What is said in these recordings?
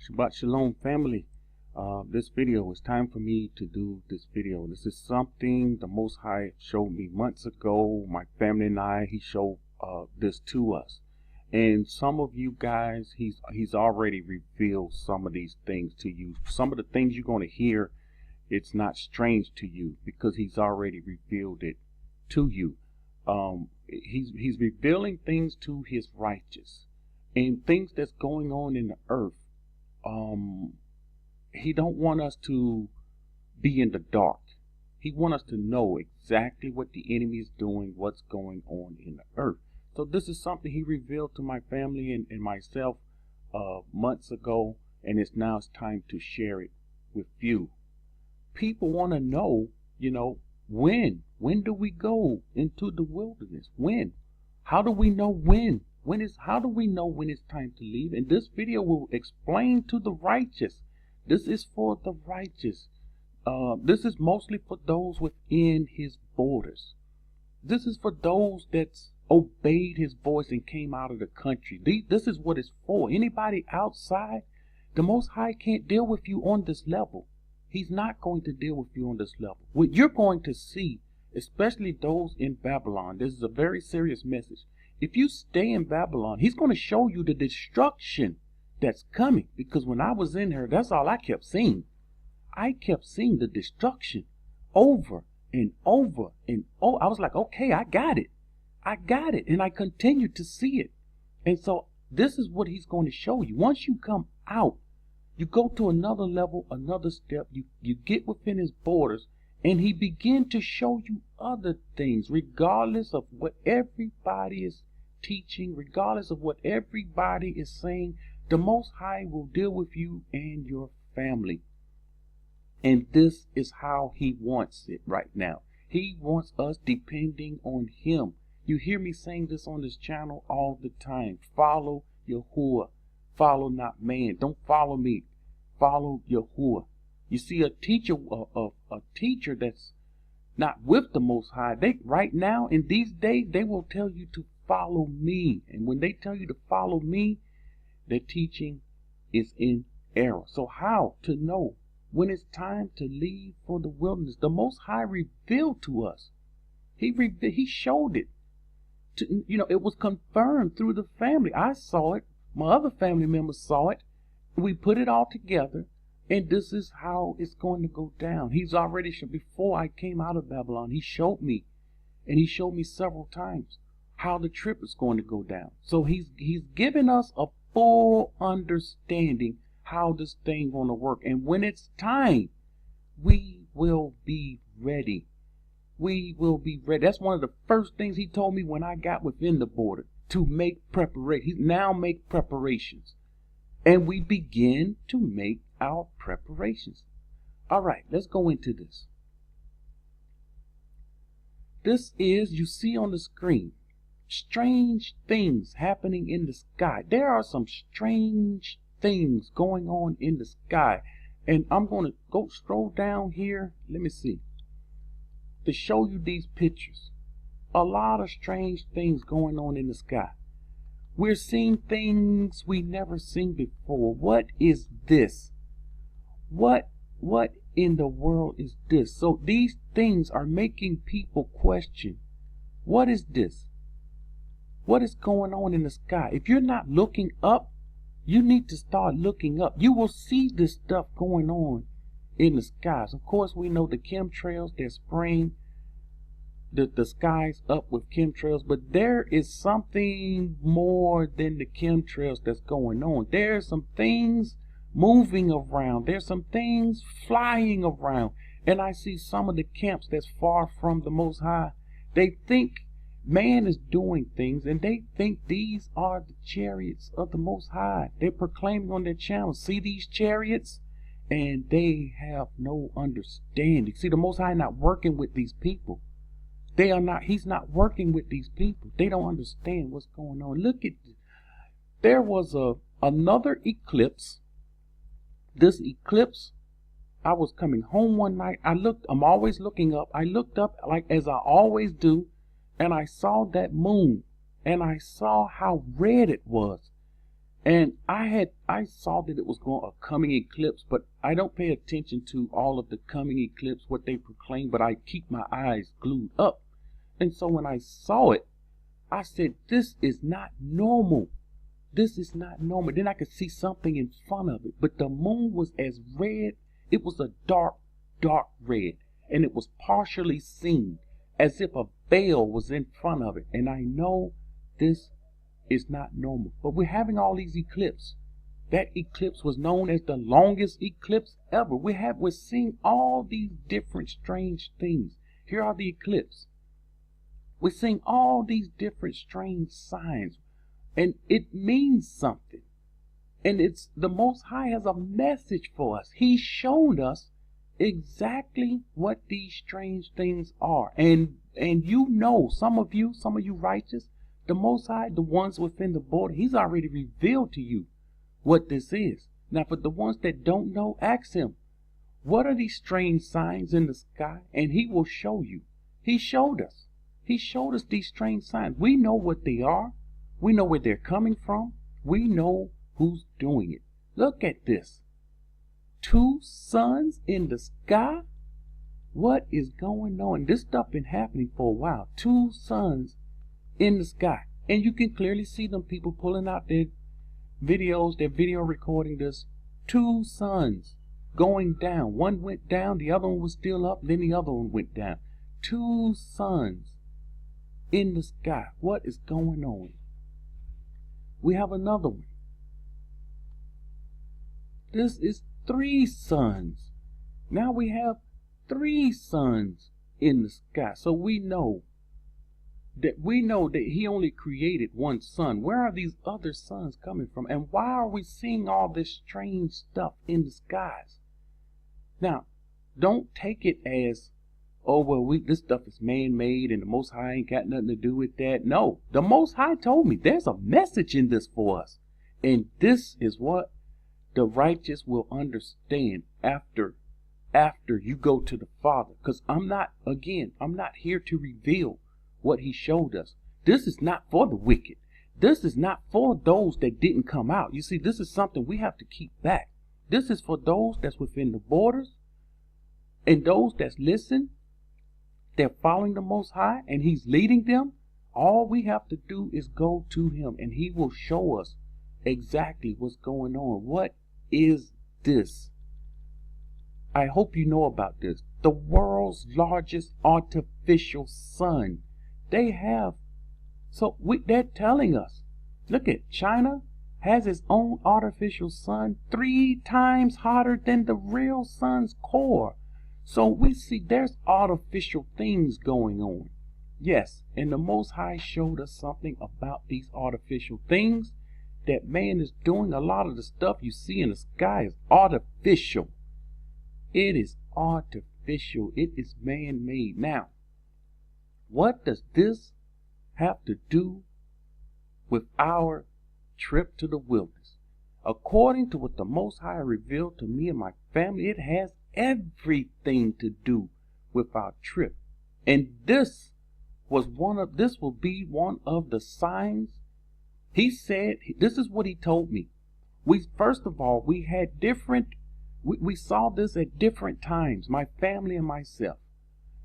Shabbat Shalom family. This video, it's time for me to do this video. This is something the Most High showed me months ago. My family and I, he showed this to us. And some of you guys, he's already revealed some of these things to you. Some of the things you're going to hear, it's not strange to you because he's already revealed it to you. He's revealing things to his righteous and things that's going on in the earth. He don't want us to be in the dark. He wants us to know exactly what the enemy is doing, what's going on in the earth. So this is something he revealed to my family and myself months ago, and it's time to share it with you. People want to know, when do we go into the wilderness? When? How do we know when? How do we know when it's time to leave? And this video will explain to the righteous. This is for the righteous. This is mostly for those within his borders. This is for those that's obeyed his voice and came out of the country. This is what it's for. Anybody outside, the Most High can't deal with you on this level. He's not going to deal with you on this level. What you're going to see, especially those in Babylon, this is a very serious message. If you stay in Babylon, he's going to show you the destruction that's coming. Because when I was in her, that's all I kept seeing. I kept seeing the destruction over and over and over. I was like, okay, I got it. I got it. And I continued to see it. And so this is what he's going to show you. Once you come out, you go to another level, another step. You get within his borders. And he began to show you other things, regardless of what everybody is teaching, regardless of what everybody is saying. The Most High will deal with you and your family. And this is how he wants it right now. He wants us depending on him. You hear me saying this on this channel all the time. Follow Yahuah. Follow not man. Don't follow me. Follow Yahuah. You see, a teacher that's not with the Most High, right now in these days, they will tell you to follow me. And when they tell you to follow me, their teaching is in error. So how to know when it's time to leave for the wilderness? The Most High revealed to us. He showed it. It was confirmed through the family. I saw it. My other family members saw it. We put it all together. And this is how it's going to go down. He's already shown. Before I came out of Babylon, he showed me. And he showed me several times how the trip is going to go down. So he's given us a full understanding how this thing going to work. And when it's time, we will be ready. We will be ready. That's one of the first things he told me when I got within the border, to make preparations. Now make preparations. And we begin to make our preparations. All right, let's go into this. This is, you see on the screen, strange things happening in the sky. There are some strange things going on in the sky. And I'm going to go scroll down here. Let me see. To show you these pictures. A lot of strange things going on in the sky. We're seeing things we never seen before. What is this? What in the world is this? So these things are making people question, what is this? What is going on in the sky? If you're not looking up, you need to start looking up. You will see this stuff going on in the skies. Of course, we know the chemtrails, they're spraying the skies up with chemtrails, but there is something more than the chemtrails that's going on. There's some things moving around. There's some things flying around. And I see some of the camps that's far from the Most High. They think man is doing things, and they think these are the chariots of the Most High. They're proclaiming on their channel, see these chariots? And they have no understanding. See, the Most High not working with these people. He's not working with these people. They don't understand what's going on. Look at this. There was another eclipse. This eclipse, I was coming home one night. I'm always looking up. I looked up like as I always do, and I saw that moon, and I saw how red it was. And I saw that it was going a coming eclipse, but I don't pay attention to all of the coming eclipse, what they proclaim, but I keep my eyes glued up. And so when I saw it, I said, this is not normal. This is not normal. Then I could see something in front of it, but the moon was as red. It was a dark, dark red, and it was partially seen as if a veil was in front of it. And I know this is not normal, but we're having all these eclipses. That eclipse was known as the longest eclipse ever. We're seeing all these different strange things. Here are the eclipses. We're seeing all these different strange signs, and it means something. And it's the Most High has a message for us. He showed us exactly what these strange things are. And you know, some of you righteous, the Most High, the ones within the border, He's already revealed to you what this is. Now, for the ones that don't know, ask Him, what are these strange signs in the sky? And He will show you. He showed us. He showed us these strange signs. We know what they are. We know where they're coming from. We know who's doing it. Look at this. 2 suns in the sky? What is going on? This stuff been happening for a while. 2 suns in the sky. And you can clearly see them people pulling out their videos, their video recording this. 2 suns going down. One went down, the other one was still up, then the other one went down. 2 suns in the sky. What is going on? We have another one. This is 3 suns. Now we have 3 suns in the sky. So we know that He only created 1 sun. Where are these other suns coming from? And why are we seeing all this strange stuff in the skies? Now, don't take it as, oh, well, this stuff is man-made and the Most High ain't got nothing to do with that. No, the Most High told me there's a message in this for us. And this is what the righteous will understand after you go to the Father. Because I'm not here to reveal what He showed us. This is not for the wicked. This is not for those that didn't come out. You see, this is something we have to keep back. This is for those that's within the borders and those that's listening. They're following the Most High and He's leading them. All we have to do is go to Him and He will show us exactly what's going on. What is this? I hope you know about this. The world's largest artificial sun. They're telling us. Look at China has its own artificial sun 3 times hotter than the real sun's core. So we see there's artificial things going on. Yes, and the Most High showed us something about these artificial things. That man is doing. A lot of the stuff you see in the sky is artificial. It is artificial. It is man-made. Now, what does this have to do with our trip to the wilderness? According to what the Most High revealed to me and my family, it has everything to do with our trip. And this will be one of the signs. He said, this is what He told me. We had different, we saw this at different times, my family and myself.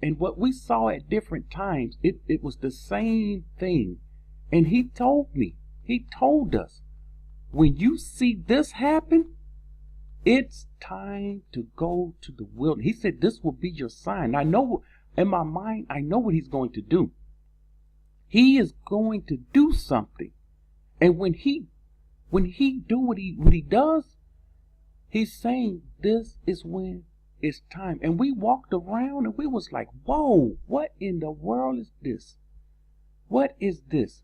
And what we saw at different times, it was the same thing. And He told us, when you see this happen, it's time to go to the wilderness. He said this will be your sign. I know in my mind, I know what He's going to do. He is going to do something. And when he do what he does, He's saying this is when it's time. And we walked around and we was like, whoa, what in the world is this? What is this?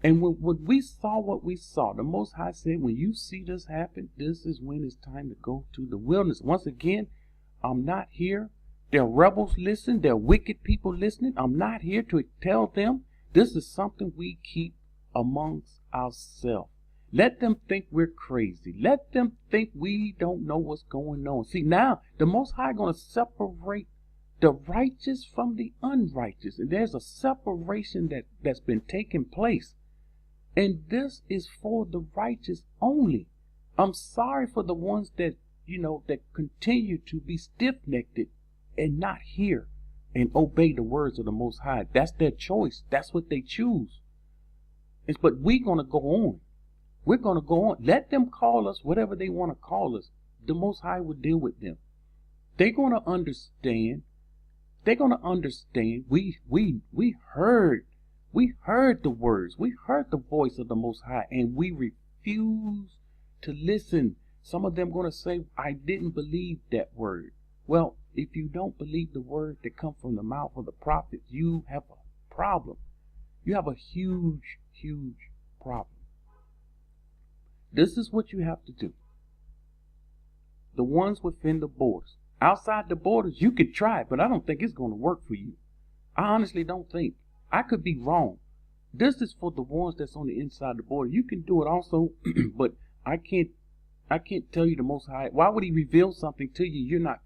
And when we saw what we saw, the Most High said, when you see this happen, this is when it's time to go to the wilderness. Once again, I'm not here. There are rebels listening. There are wicked people listening. I'm not here to tell them. This is something we keep amongst ourselves. Let them think we're crazy. Let them think we don't know what's going on. See, now the Most High going to separate the righteous from the unrighteous. And there's a separation that's been taking place. And this is for the righteous only. I'm sorry for the ones that, that continue to be stiff-necked and not hear and obey the words of the Most High. That's their choice. That's what they choose. But we're going to go on. We're going to go on. Let them call us whatever they want to call us. The Most High will deal with them. They're going to understand. They're going to understand. We heard the words. We heard the voice of the Most High, and we refuse to listen. Some of them going to say, I didn't believe that word. Well, if you don't believe the word that comes from the mouth of the prophet, you have a problem. You have a huge, huge problem. This is what you have to do. The ones within the borders. Outside the borders, you could try it, but I don't think it's going to work for you. I honestly don't think. I could be wrong. This is for the ones that's on the inside the border. You can do it also, but I can't tell you the Most High. Why would he reveal something to you? You're not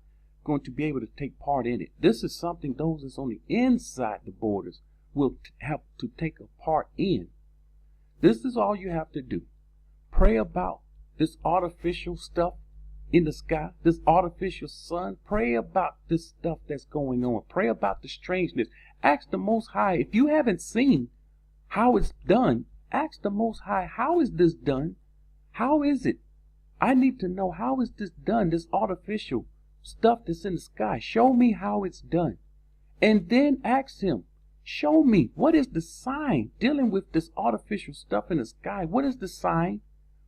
going to be able to take part in it. This is something those that's on the inside the borders will have to take a part in. This is all you have to do. Pray about this artificial stuff in the sky, this artificial sun. Pray about this stuff that's going on. Pray about the strangeness. Ask the Most High. If you haven't seen how it's done, ask the Most High, how is this done? How is it? I need to know, how is this done, this artificial stuff that's in the sky? Show me how it's done. And then ask him, show me, what is the sign dealing with this artificial stuff in the sky? What is the sign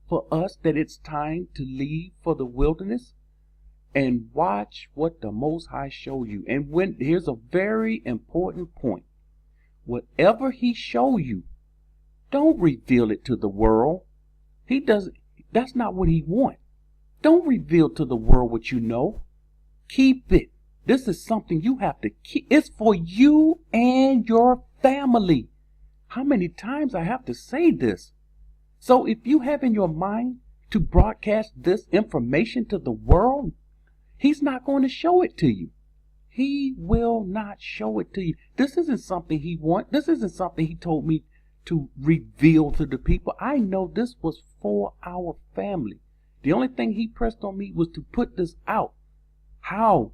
for us that it's time to leave for the wilderness? And watch what the Most High show you. And here's a very important point. Whatever he show you, don't reveal it to the world. He doesn't. That's not what he wants. Don't reveal to the world what you know. Keep it. This is something you have to keep. It's for you and your family. How many times I have to say this? So if you have in your mind to broadcast this information to the world, he's not going to show it to you. He will not show it to you. This isn't something he wants. This isn't something he told me to reveal to the people. I know this was for our family. The only thing he pressed on me was to put this out. How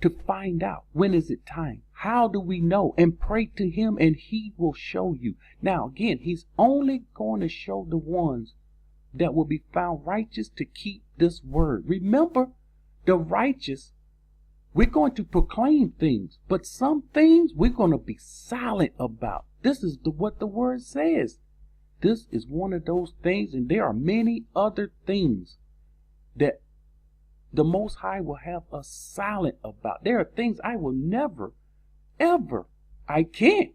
to find out? When is it time? How do we know? And pray to him and he will show you. Now again, he's only going to show the ones that will be found righteous to keep this word. Remember, the righteous, we're going to proclaim things, but some things we're going to be silent about. This is what the word says. This is one of those things, and there are many other things that the Most High will have us silent about. There are things I will never, ever, I can't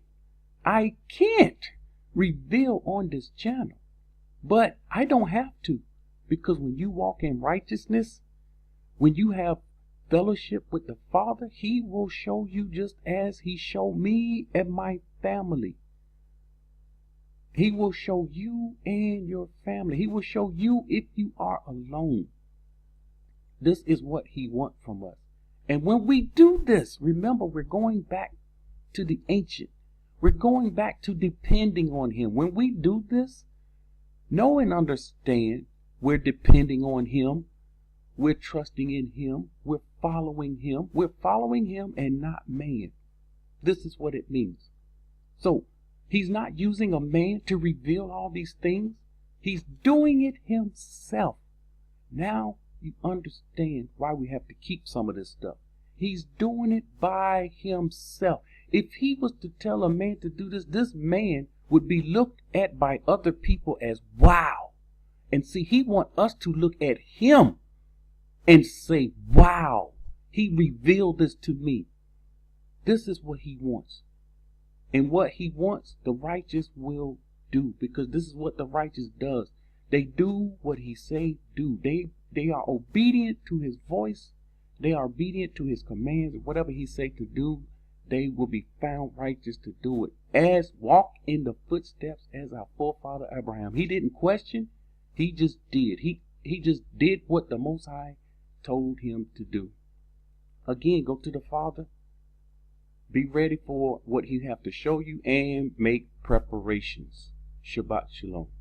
reveal on this channel. But I don't have to, because when you walk in righteousness, when you have fellowship with the Father, he will show you just as he showed me and my family. He will show you and your family. He will show you if you are alone. This is what he wants from us. And when we do this, remember, we're going back to the ancient. We're going back to depending on him. When we do this, know and understand we're depending on him. We're trusting in him. We're following him. We're following him and not man. This is what it means. So he's not using a man to reveal all these things. He's doing it himself. Now you understand why we have to keep some of this stuff. He's doing it by himself. If he was to tell a man to do this, this man would be looked at by other people as wow. And see, he wants us to look at him and say, wow, he revealed this to me. This is what he wants. And what he wants, the righteous will do, because this is what the righteous does. They do what he say do. They are obedient to his voice. They are obedient to his commands. Whatever he say to do, they will be found righteous to do it. As walk in the footsteps as our forefather Abraham. He didn't question. He just did. He just did what the Most High told him to do. Again, go to the Father. Be ready for what he have to show you and make preparations. Shabbat Shalom.